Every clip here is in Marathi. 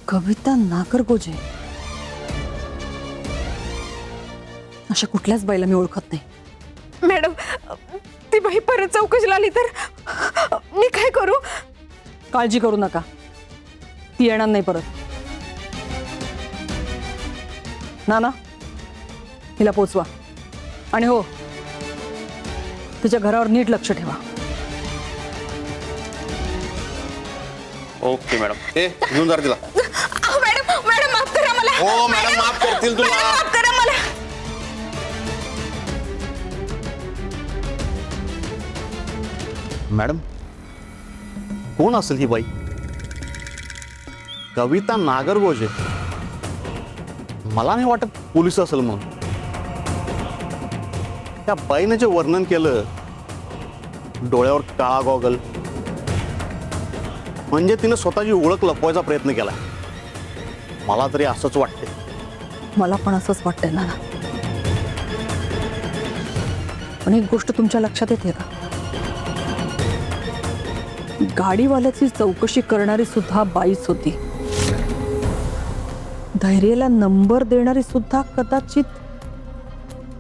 कविता नागरगोजे अशा कुठल्याच बाईला मी ओळखत नाही। मॅडम ती बाई परत चौकशीला आली तर मी काय करू? काळजी करू नका, ती येणार नाही परत। नाना हिला पोचवा आणि हो तिच्या घरावर नीट लक्ष ठेवा। Okay madam. ए घेऊन जा तिला। मॅडम मॅडम माफ करा मला। हो मॅडम माफ करतील तुला। माफ करा मला। मॅडम कोण असेल ही बाई? कविता नागरगोजे? मला नाही वाटत पोलीस असेल म्हणून। त्या बाईने जे वर्णन केलं, डोळ्यावर काळा गॉगल, म्हणजे तिने स्वतःची ओळख लपवायचा प्रयत्न केला। मला तरी असंच वाटते। मला पण असंच वाटतंय नाना। पण एक गोष्ट तुमच्या लक्षात येते का? गाडीवाल्याची चौकशी करणारी सुद्धा बाईच होती। धैर्याला नंबर देणारी सुद्धा कदाचित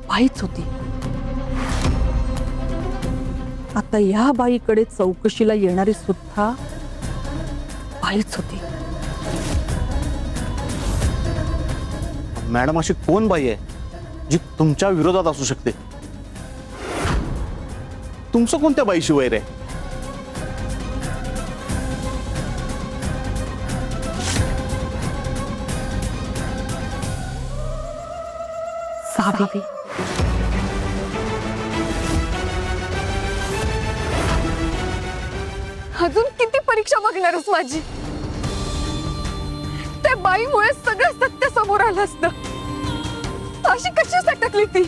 बाईच होती। आता या बाईकडे चौकशीला येणारी सुद्धा बाईच होती। मॅडम अशी कोण बाई आहे जी तुमच्या विरोधात असू शकते? तुमचं कोणत्या बाईशी वैर आहे? सावी अजून किती परीक्षा बघणारच माझी? त्या बाईमुळे सगळं सत्य समोर आलं असतं। अशी कशी सटकली ती?